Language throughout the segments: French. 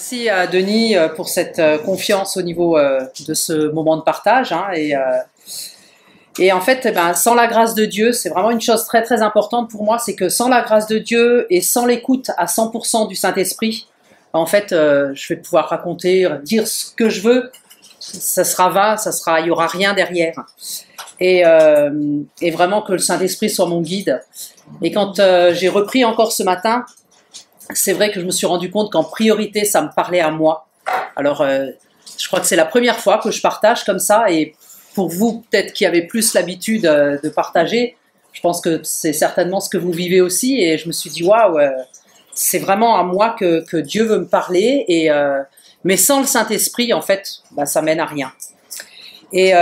Merci à Denis pour cette confiance au niveau de ce moment de partage. Et en fait, sans la grâce de Dieu, c'est vraiment une chose très très importante pour moi, c'est que sans la grâce de Dieu et sans l'écoute à 100% du Saint-Esprit, en fait, je vais pouvoir raconter, dire ce que je veux, ça sera vain, il n'y aura rien derrière. Et vraiment que le Saint-Esprit soit mon guide. Et quand j'ai repris encore ce matin, c'est vrai que je me suis rendu compte qu'en priorité, ça me parlait à moi. Alors, je crois que c'est la première fois que je partage comme ça, et pour vous, peut-être qui avez plus l'habitude de partager, je pense que c'est certainement ce que vous vivez aussi, et je me suis dit, waouh, c'est vraiment à moi que Dieu veut me parler, mais sans le Saint-Esprit, en fait, ça mène à rien. Et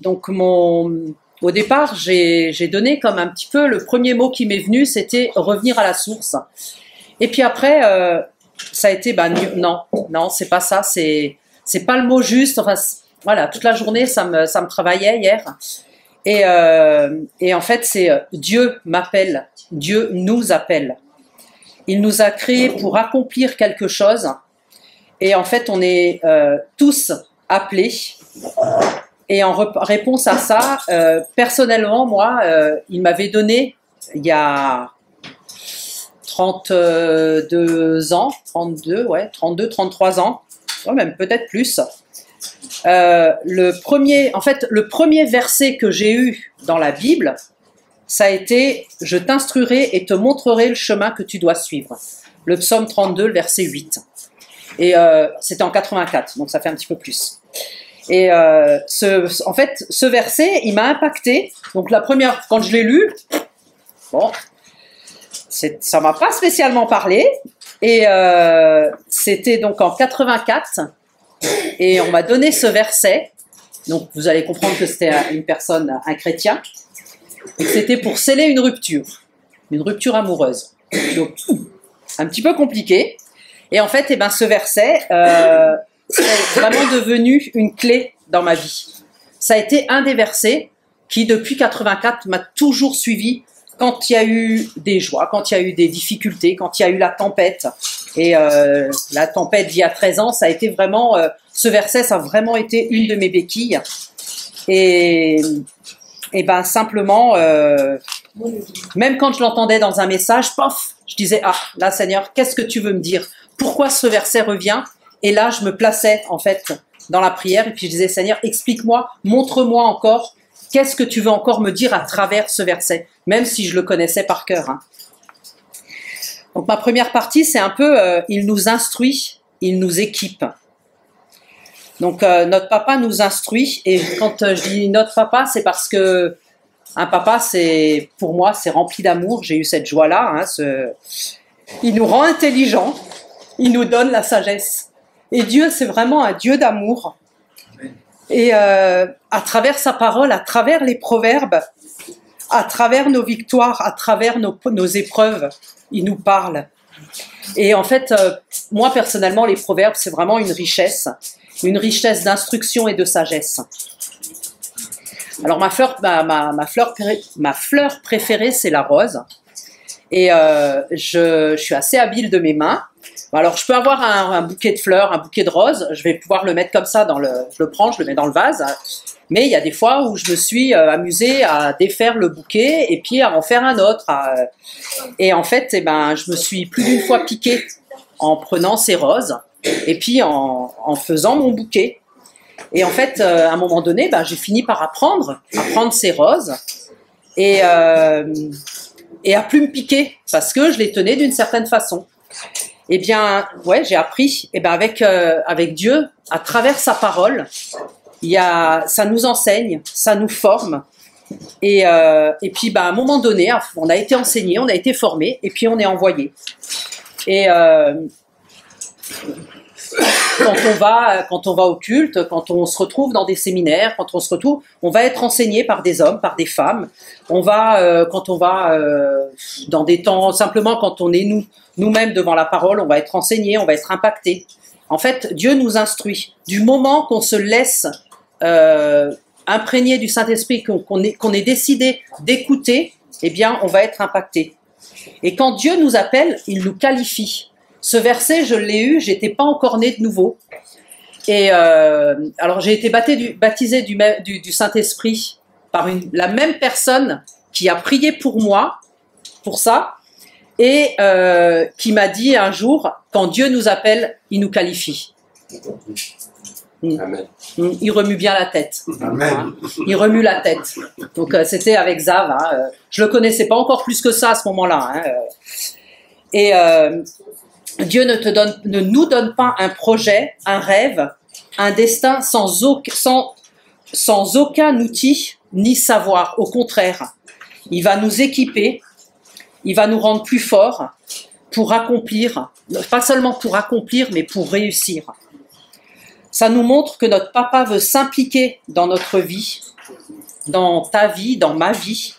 donc, au départ, j'ai donné comme un petit peu, le premier mot qui m'est venu, c'était revenir à la source. Et puis après, ça a été, non, c'est pas ça, c'est pas le mot juste. Enfin, voilà, toute la journée, ça me travaillait hier. Et en fait, c'est Dieu m'appelle, Dieu nous appelle. Il nous a créés pour accomplir quelque chose. Et en fait, on est tous appelés. Et en réponse à ça, personnellement, moi, il m'avait donné, il y a 32 ans, 33 ans, ouais, même peut-être plus. Le premier verset que j'ai eu dans la Bible, ça a été « Je t'instruirai et te montrerai le chemin que tu dois suivre ». Le psaume 32, le verset 8. Et c'était en 84, donc ça fait un petit peu plus. Et en fait, ce verset, il m'a impacté. Donc la première, quand je l'ai lu, bon, ça m'a pas spécialement parlé. Et c'était donc en 84. Et on m'a donné ce verset. Donc vous allez comprendre que c'était un chrétien. Et que c'était pour sceller une rupture amoureuse. Donc, un petit peu compliqué. Et en fait, ce verset, c'est vraiment devenu une clé dans ma vie. Ça a été un des versets qui, depuis 84, m'a toujours suivi quand il y a eu des joies, quand il y a eu des difficultés, quand il y a eu la tempête. Et la tempête d'il y a 13 ans, ça a été vraiment... ce verset, ça a vraiment été une de mes béquilles. Et simplement, même quand je l'entendais dans un message, pof, je disais, ah, là, Seigneur, qu'est-ce que tu veux me dire? Pourquoi ce verset revient? Et là, je me plaçais, en fait, dans la prière, et puis je disais, Seigneur, explique-moi, montre-moi encore, qu'est-ce que tu veux encore me dire à travers ce verset, même si je le connaissais par cœur. Donc, ma première partie, c'est un peu, il nous instruit, il nous équipe. Donc, notre papa nous instruit, et quand je dis notre papa, c'est parce que un papa, pour moi, c'est rempli d'amour, j'ai eu cette joie-là, il nous rend intelligents, il nous donne la sagesse. Et Dieu, c'est vraiment un Dieu d'amour. Et à travers sa parole, à travers les proverbes, à travers nos victoires, à travers nos épreuves, il nous parle. Et en fait, moi, personnellement, les proverbes, c'est vraiment une richesse d'instruction et de sagesse. Alors, ma fleur préférée, c'est la rose. Et je suis assez habile de mes mains. Alors, je peux avoir un bouquet de fleurs, un bouquet de roses, je vais pouvoir le mettre comme ça, je le prends, je le mets dans le vase, mais il y a des fois où je me suis amusée à défaire le bouquet et puis à en faire un autre. Et en fait, je me suis plus d'une fois piquée en prenant ces roses et puis en faisant mon bouquet. Et en fait, à un moment donné, j'ai fini par apprendre ces roses et à plus me piquer parce que je les tenais d'une certaine façon. Eh bien, ouais, j'ai appris. Avec Dieu, à travers sa parole, ça nous enseigne, ça nous forme. Et puis, à un moment donné, on a été enseigné, on a été formé, et puis on est envoyé. Et quand on va au culte, quand on se retrouve dans des séminaires, quand on se retrouve, on va être enseigné par des hommes, par des femmes. Quand on va dans des temps, simplement quand on est nous-mêmes devant la parole, on va être enseigné, on va être impacté. En fait, Dieu nous instruit. Du moment qu'on se laisse imprégner du Saint-Esprit, qu'on est décidé d'écouter, eh bien, on va être impacté. Et quand Dieu nous appelle, il nous qualifie. Ce verset, je l'ai eu, j'étais pas encore née de nouveau. Et alors j'ai été baptisée du Saint-Esprit par la même personne qui a prié pour moi, pour ça, et qui m'a dit un jour, quand Dieu nous appelle, il nous qualifie. Amen. Il remue bien la tête. Amen. Il remue la tête. Donc c'était avec Zav. Hein, je le connaissais pas encore plus que ça à ce moment-là. Hein, et Dieu ne nous donne pas un projet, un rêve, un destin sans aucun outil ni savoir. Au contraire, il va nous équiper, il va nous rendre plus forts pour accomplir, pas seulement pour accomplir, mais pour réussir. Ça nous montre que notre papa veut s'impliquer dans notre vie, dans ta vie, dans ma vie.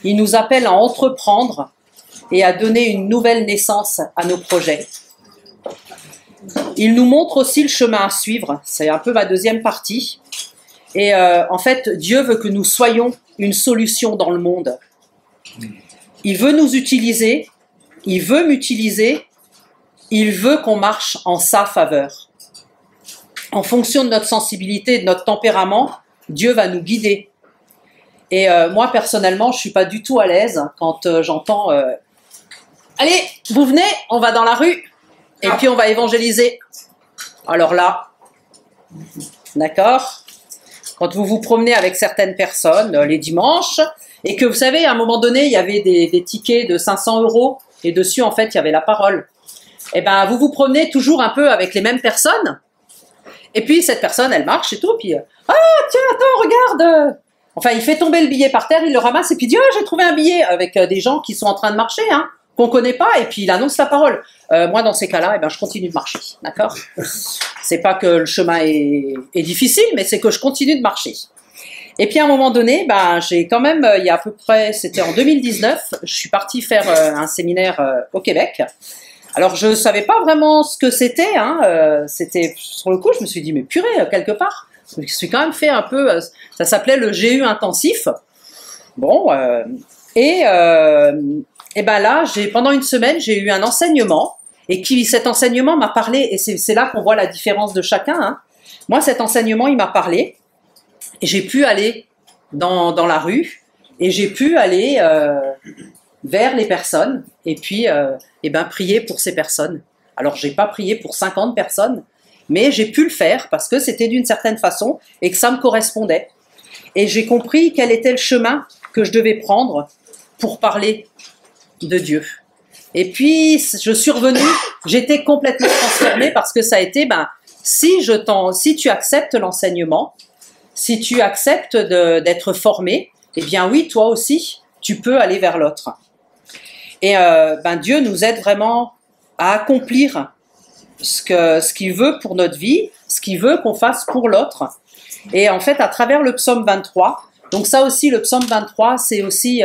Il nous appelle à entreprendre et à donner une nouvelle naissance à nos projets. Il nous montre aussi le chemin à suivre, c'est un peu ma deuxième partie. Et en fait, Dieu veut que nous soyons une solution dans le monde. Il veut nous utiliser, il veut m'utiliser, il veut qu'on marche en sa faveur. En fonction de notre sensibilité et de notre tempérament, Dieu va nous guider. Et moi, personnellement, je ne suis pas du tout à l'aise quand j'entends « Allez, vous venez, on va dans la rue et puis on va évangéliser. » Alors là, d'accord ? Quand vous vous promenez avec certaines personnes les dimanches et que vous savez, à un moment donné, il y avait des tickets de 500 € et dessus, en fait, il y avait la parole. Eh bien, vous vous promenez toujours un peu avec les mêmes personnes. Et puis, cette personne, elle marche et tout, puis « Ah, tiens, attends, regarde !» Enfin, il fait tomber le billet par terre, il le ramasse, et puis il dit « Ah, j'ai trouvé un billet !» avec des gens qui sont en train de marcher, hein, qu'on ne connaît pas, et puis il annonce la parole. Moi, dans ces cas-là, eh ben, je continue de marcher, d'accord ? C'est pas que le chemin est difficile, mais c'est que je continue de marcher. Et puis, à un moment donné, ben, j'ai quand même, il y a à peu près, c'était en 2019, je suis partie faire un séminaire au Québec. Alors, je ne savais pas vraiment ce que c'était. Hein, c'était sur le coup, je me suis dit, mais purée, quelque part. Je me suis quand même fait un peu... ça s'appelait le GU intensif. Bon, et ben là, pendant une semaine, j'ai eu un enseignement. Et cet enseignement m'a parlé, et c'est là qu'on voit la différence de chacun. Hein. Moi, cet enseignement, il m'a parlé. Et j'ai pu aller dans la rue. Et j'ai pu aller... vers les personnes et puis prier pour ces personnes. Alors, j'ai pas prié pour 50 personnes, mais j'ai pu le faire parce que c'était d'une certaine façon et que ça me correspondait. Et j'ai compris quel était le chemin que je devais prendre pour parler de Dieu. Et puis, je suis revenue, j'étais complètement transformée parce que ça a été, si tu acceptes l'enseignement, si tu acceptes d'être formé, eh bien oui, toi aussi, tu peux aller vers l'autre. Et Dieu nous aide vraiment à accomplir ce qu'il veut pour notre vie, ce qu'il veut qu'on fasse pour l'autre. Et en fait, à travers le psaume 23, donc ça aussi, le psaume 23, c'est aussi,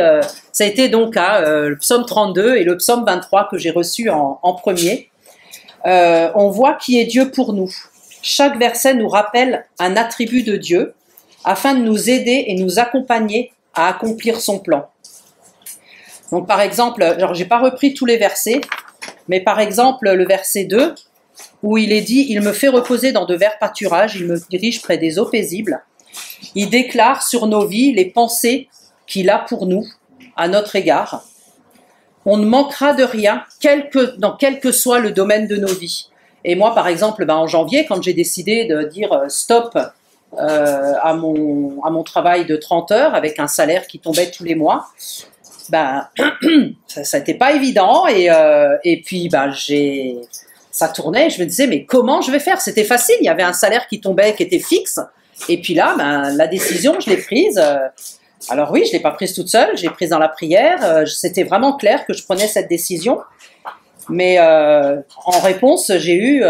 ça a été donc le psaume 32 et le psaume 23 que j'ai reçu en premier. On voit qui est Dieu pour nous. Chaque verset nous rappelle un attribut de Dieu afin de nous aider et nous accompagner à accomplir son plan. Donc par exemple, j'ai pas repris tous les versets, mais par exemple le verset 2, où il est dit « Il me fait reposer dans de verts pâturages, il me dirige près des eaux paisibles. » Il déclare sur nos vies les pensées qu'il a pour nous, à notre égard. On ne manquera de rien, dans quel que soit le domaine de nos vies. Et moi, par exemple, en janvier, quand j'ai décidé de dire stop à mon travail de 30 heures, avec un salaire qui tombait tous les mois, ça n'était pas évident et puis ça tournait, je me disais mais comment je vais faire? C'était facile, il y avait un salaire qui tombait, qui était fixe, et puis là la décision je l'ai prise, alors oui je l'ai pas prise toute seule, j'ai prise dans la prière, c'était vraiment clair que je prenais cette décision, mais en réponse j'ai eu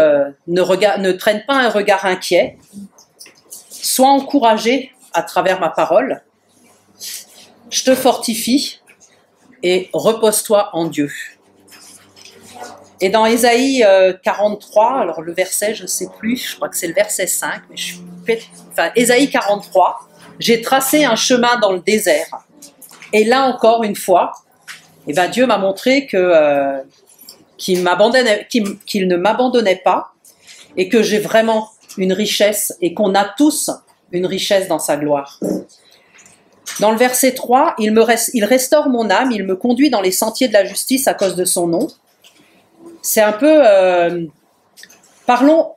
ne traîne pas un regard inquiet, sois encouragé à travers ma parole, je te fortifie et repose-toi en Dieu. Et dans Ésaïe 43, alors le verset, je ne sais plus, je crois que c'est le verset 5, mais Ésaïe 43, j'ai tracé un chemin dans le désert. Et là encore une fois, Dieu m'a montré que qu'il ne m'abandonnait pas et que j'ai vraiment une richesse et qu'on a tous une richesse dans sa gloire. Dans le verset 3, il restaure mon âme, il me conduit dans les sentiers de la justice à cause de son nom. C'est un peu... parlons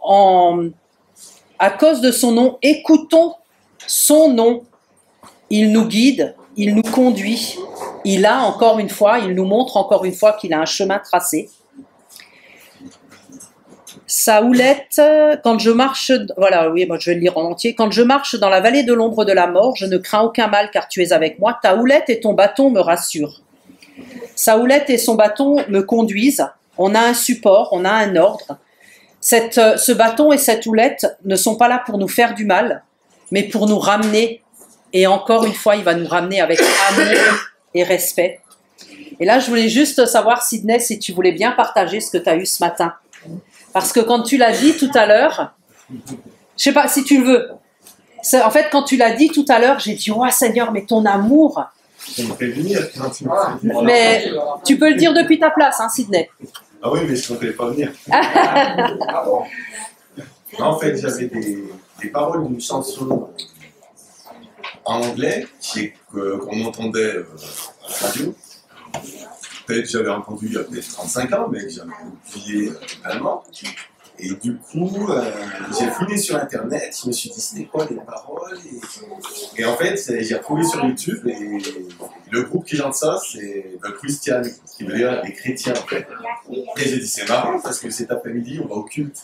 à cause de son nom, écoutons son nom. Il nous guide, il nous conduit. Il nous montre encore une fois qu'il a un chemin tracé. Sa houlette, quand je marche, voilà, oui, moi je vais le lire en entier. Quand je marche dans la vallée de l'ombre de la mort, je ne crains aucun mal car tu es avec moi. Ta houlette et ton bâton me rassurent. Sa houlette et son bâton me conduisent. On a un support, on a un ordre. Ce bâton et cette houlette ne sont pas là pour nous faire du mal, mais pour nous ramener. Et encore une fois, il va nous ramener avec amour et respect. Et là, je voulais juste savoir, Sydney, si tu voulais bien partager ce que tu as eu ce matin. Parce que quand tu l'as dit tout à l'heure, je sais pas si tu le veux. En fait, quand tu l'as dit tout à l'heure, j'ai dit, oh Seigneur, mais ton amour. Ça me fait venir. Mais tu peux le dire depuis ta place, hein, Sydney. Ah oui, mais je ne voulais pas venir. En fait, j'avais des paroles d'une chanson en anglais qu'on entendait à la radio. Peut-être que j'avais entendu il y a peut-être 35 ans, mais que j'avais oublié totalement. Et du coup, j'ai fouillé sur Internet, je me suis dit c'était quoi les paroles et en fait, j'ai retrouvé sur YouTube et le groupe qui chante ça, c'est The Christian, qui veut dire les chrétiens en fait. Et j'ai dit c'est marrant parce que cet après-midi, on va au culte.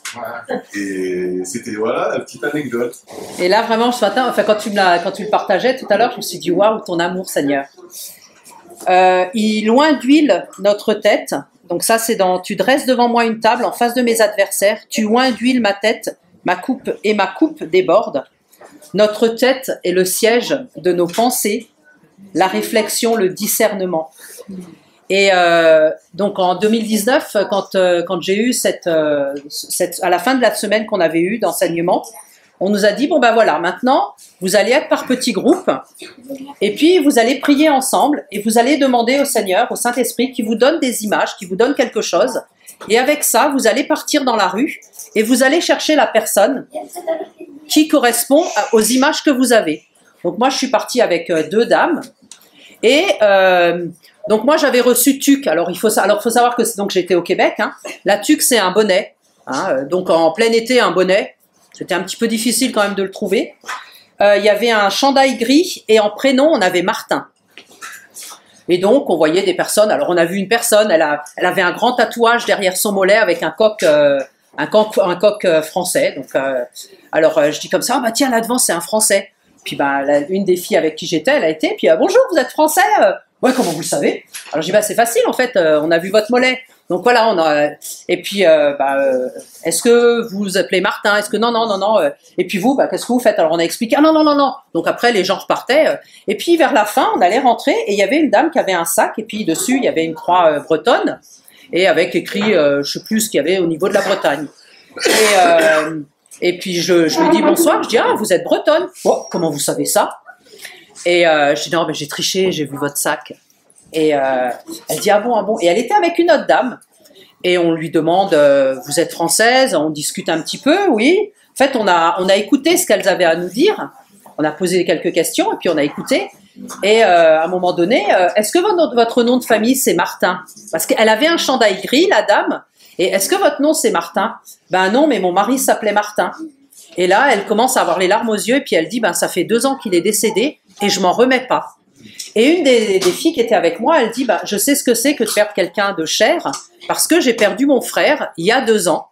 Et c'était voilà, la petite anecdote. Et là, vraiment, ce matin, enfin, quand tu le partageais tout à l'heure, je me suis dit waouh, ton amour, Seigneur. Il loin d'huile notre tête. Donc ça, c'est tu dresses devant moi une table en face de mes adversaires. Tu oins d'huile ma tête, ma coupe déborde. Notre tête est le siège de nos pensées, la réflexion, le discernement. Et donc en 2019, quand j'ai eu à la fin de la semaine qu'on avait eu d'enseignement, on nous a dit, bon ben voilà, maintenant, vous allez être par petits groupes, et puis vous allez prier ensemble, et vous allez demander au Seigneur, au Saint-Esprit, qui vous donne des images, qui vous donne quelque chose, et avec ça, vous allez partir dans la rue, et vous allez chercher la personne qui correspond aux images que vous avez. Donc moi, je suis partie avec 2 dames, et donc moi, j'avais reçu TUC. Alors, il faut savoir que j'étais au Québec, hein. La TUC, c'est un bonnet, hein, donc en plein été, un bonnet. C'était un petit peu difficile quand même de le trouver. Il y avait un chandail gris et en prénom, on avait Martin. Et donc, on voyait des personnes. Alors, on a vu une personne, elle avait un grand tatouage derrière son mollet avec un coq français. Donc, je dis comme ça, bah tiens, là devant, c'est un Français. Puis, une des filles avec qui j'étais, elle a été. Puis, bonjour, vous êtes Français? Ouais, comment vous le savez? Alors, je dis, c'est facile, en fait, on a vu votre mollet. Donc voilà, et puis est-ce que vous vous appelez Martin? Est-ce que non. Et puis vous, qu'est-ce que vous faites? Alors on a expliqué, ah non. Donc après les gens repartaient. Et puis vers la fin, on allait rentrer et il y avait une dame qui avait un sac et puis dessus il y avait une croix bretonne et avec écrit, je sais plus ce qu'il y avait au niveau de la Bretagne. Et puis je lui dis bonsoir, je dis ah vous êtes bretonne? Oh, comment vous savez ça? Et je dis non mais j'ai triché, j'ai vu votre sac. Et elle dit ah bon. Et elle était avec une autre dame. Et on lui demande vous êtes française? On discute un petit peu, oui. En fait, on a écouté ce qu'elles avaient à nous dire. On a posé quelques questions et puis on a écouté. Et à un moment donné, est-ce que votre nom de famille c'est Martin? Parce qu'elle avait un chandail gris, la dame. Et est-ce que votre nom c'est Martin? Ben non, mais mon mari s'appelait Martin. Et là, elle commence à avoir les larmes aux yeux et puis elle dit ça fait 2 ans qu'il est décédé et je m'en remets pas. Et une des filles qui était avec moi, elle dit je sais ce que c'est que de perdre quelqu'un de cher parce que j'ai perdu mon frère il y a 2 ans.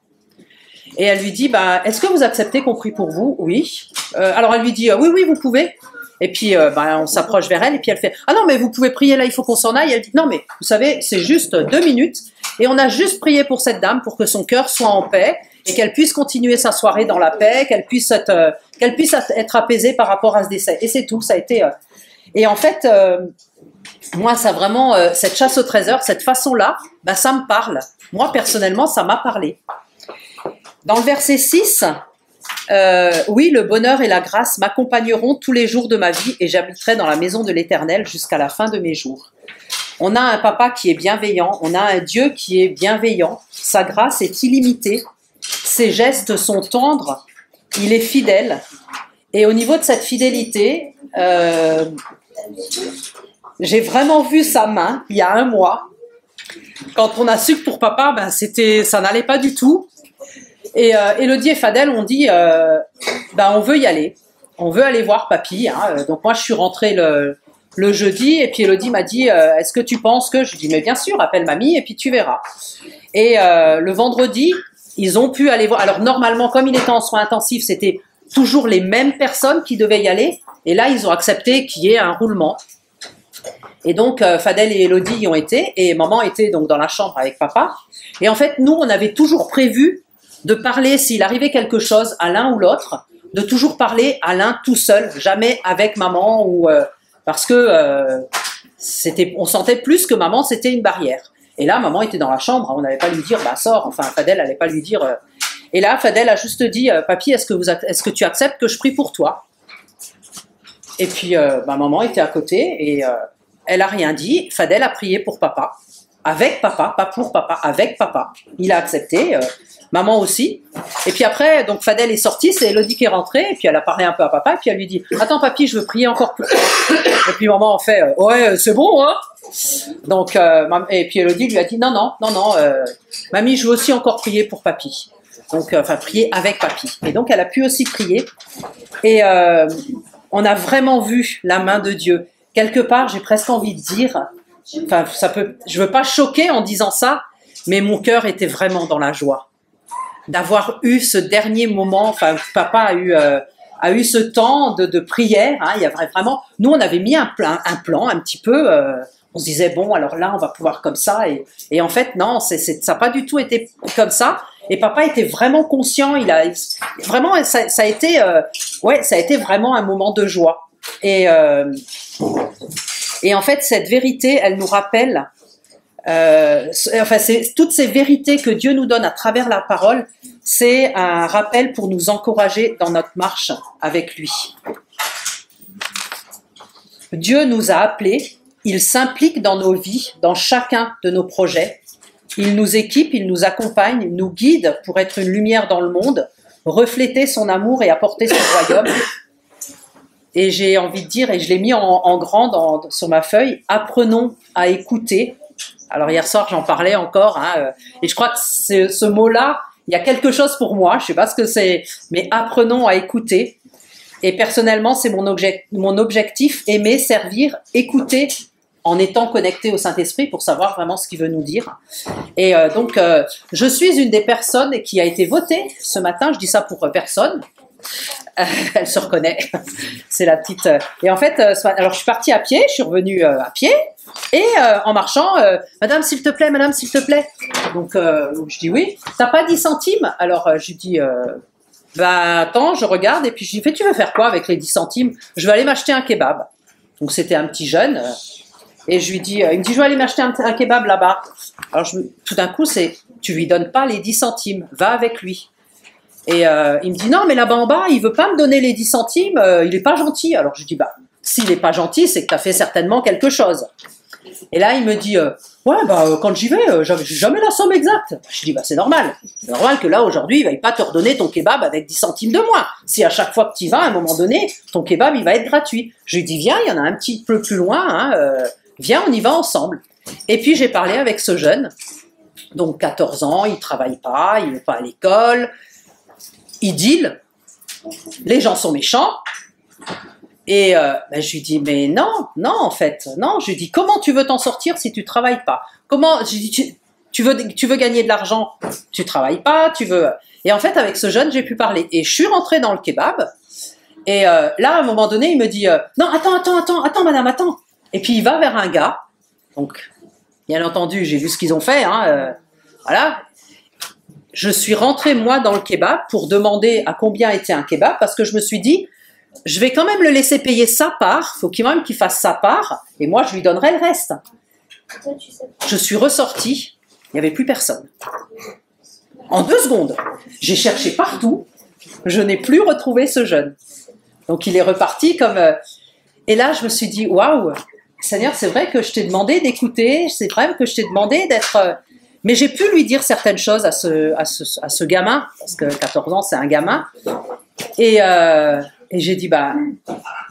Et elle lui dit est-ce que vous acceptez qu'on prie pour vous? Oui. Alors elle lui dit oui, vous pouvez. Et puis on s'approche vers elle et puis elle fait ah non mais vous pouvez prier là, il faut qu'on s'en aille. Elle dit non mais vous savez c'est juste 2 minutes et on a juste prié pour cette dame pour que son cœur soit en paix et qu'elle puisse continuer sa soirée dans la paix, qu'elle puisse être apaisée par rapport à ce décès. Et c'est tout, ça a été... Et en fait, moi, ça vraiment, cette chasse au trésor, cette façon-là, ça me parle. Moi, personnellement, ça m'a parlé. Dans le verset 6, oui, le bonheur et la grâce m'accompagneront tous les jours de ma vie et j'habiterai dans la maison de l'Éternel jusqu'à la fin de mes jours. On a un papa qui est bienveillant, on a un Dieu qui est bienveillant, sa grâce est illimitée, ses gestes sont tendres, il est fidèle. Et au niveau de cette fidélité, j'ai vraiment vu sa main il y a un mois. Quand on a su que pour papa, ben ça n'allait pas du tout. Et Elodie et Fadel ont dit, on veut y aller. On veut aller voir papy. Hein. Donc moi, je suis rentrée le jeudi et puis Elodie m'a dit, est-ce que tu penses que... Je dis, mais bien sûr, appelle mamie et puis tu verras. Et le vendredi, ils ont pu aller voir. Alors normalement, comme il était en soins intensifs, c'était toujours les mêmes personnes qui devaient y aller. Et là, ils ont accepté qu'il y ait un roulement. Et donc, Fadel et Elodie y ont été, et maman était donc dans la chambre avec papa. Et en fait, nous, on avait toujours prévu de parler, s'il arrivait quelque chose à l'un ou l'autre, de toujours parler à l'un tout seul, jamais avec maman, ou parce que on sentait plus que maman, c'était une barrière. Et là, maman était dans la chambre, on n'allait pas lui dire, sors, enfin, Fadel n'allait pas lui dire... Et là, Fadel a juste dit, papy, est-ce que tu acceptes que je prie pour toi? Et puis, maman était à côté, et... elle n'a rien dit. Fadel a prié pour papa, avec papa, pas pour papa, avec papa. Il a accepté, maman aussi. Et puis après, donc Fadel est sorti, c'est Elodie qui est rentrée, et puis elle a parlé un peu à papa, et puis elle lui dit, attends papy, je veux prier encore pour toi. Et puis maman en fait, ouais, c'est bon, hein. Donc, et puis Elodie lui a dit, non, mamie, je veux aussi encore prier pour papy. Donc, prier avec papy. Et donc, elle a pu aussi prier. Et on a vraiment vu la main de Dieu. Quelque part, j'ai presque envie de dire, je veux pas choquer en disant ça, mais mon cœur était vraiment dans la joie d'avoir eu ce dernier moment. Enfin, papa a eu ce temps de prière. Hein, il y a vraiment. Nous, on avait mis un plan un petit peu. On se disait bon, alors là, on va pouvoir comme ça. Et en fait, non, ça n'a pas du tout été comme ça. Et papa était vraiment conscient. Il a vraiment, ça a été, ça a été vraiment un moment de joie. Et en fait, cette vérité, elle nous rappelle, c'est toutes ces vérités que Dieu nous donne à travers la parole, c'est un rappel pour nous encourager dans notre marche avec lui. Dieu nous a appelés, il s'implique dans nos vies, dans chacun de nos projets. Il nous équipe, il nous accompagne, nous guide pour être une lumière dans le monde, refléter son amour et apporter son royaume. Et j'ai envie de dire, et je l'ai mis en grand sur ma feuille, apprenons à écouter. Alors hier soir, j'en parlais encore, hein, et je crois que ce mot-là, il y a quelque chose pour moi, je ne sais pas ce que c'est, mais apprenons à écouter. Et personnellement, c'est mon objectif, aimer, servir, écouter, en étant connecté au Saint-Esprit pour savoir vraiment ce qu'il veut nous dire. Et donc, je suis une des personnes qui a été votée ce matin, je dis ça pour personne. Elle se reconnaît, c'est la petite. Et en fait, alors je suis partie à pied, je suis revenue à pied, et en marchant, madame s'il te plaît, donc je dis oui, t'as pas 10 centimes? Alors je lui dis, attends, je regarde, et puis je lui dis, tu veux faire quoi avec les 10 centimes? Je vais aller m'acheter un kebab. Donc c'était un petit jeune, et je lui dis, il me dit, je vais aller m'acheter un kebab là-bas. Alors tout d'un coup, tu lui donnes pas les 10 centimes, va avec lui. Et il me dit, non, mais là-bas en bas, il veut pas me donner les 10 centimes, il est pas gentil. Alors je dis, s'il est pas gentil, c'est que tu as fait certainement quelque chose. Et là, il me dit, quand j'y vais, j'ai jamais la somme exacte. Je dis, c'est normal. C'est normal que là, aujourd'hui, il va pas te redonner ton kebab avec 10 centimes de moins. Si à chaque fois que tu y vas, à un moment donné, ton kebab, il va être gratuit. Je lui dis, viens, il y en a un petit peu plus loin, hein, viens, on y va ensemble. Et puis, j'ai parlé avec ce jeune, donc 14 ans, il travaille pas, il va pas à l'école, il deal, les gens sont méchants, et je lui dis, mais non, en fait, non, je lui dis, comment tu veux t'en sortir si tu travailles pas? Comment, je lui dis, tu veux gagner de l'argent, tu travailles pas, tu veux... Et en fait, avec ce jeune, j'ai pu parler, et je suis rentrée dans le kebab, et là, à un moment donné, il me dit, non, attends, madame, attends, et puis il va vers un gars, donc, bien entendu, j'ai vu ce qu'ils ont fait, hein, voilà. Je suis rentrée, moi, dans le kebab pour demander à combien était un kebab, parce que je me suis dit, je vais quand même le laisser payer sa part, il faut quand même qu'il fasse sa part, et moi, je lui donnerai le reste. Je suis ressortie, il n'y avait plus personne. En 2 secondes, j'ai cherché partout, je n'ai plus retrouvé ce jeune. Donc, il est reparti comme... Et là, je me suis dit, waouh, Seigneur, c'est vrai que je t'ai demandé d'écouter, c'est vrai que je t'ai demandé d'être... Mais j'ai pu lui dire certaines choses à ce gamin, parce que 14 ans, c'est un gamin. Et j'ai dit, bah,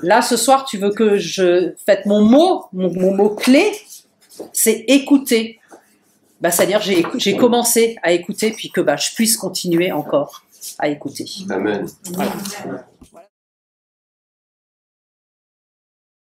là, ce soir, tu veux que je fasse mon mot clé, c'est écouter. Bah, Seigneur, j'ai commencé à écouter, puis que bah, je puisse continuer encore à écouter. Amen. Voilà.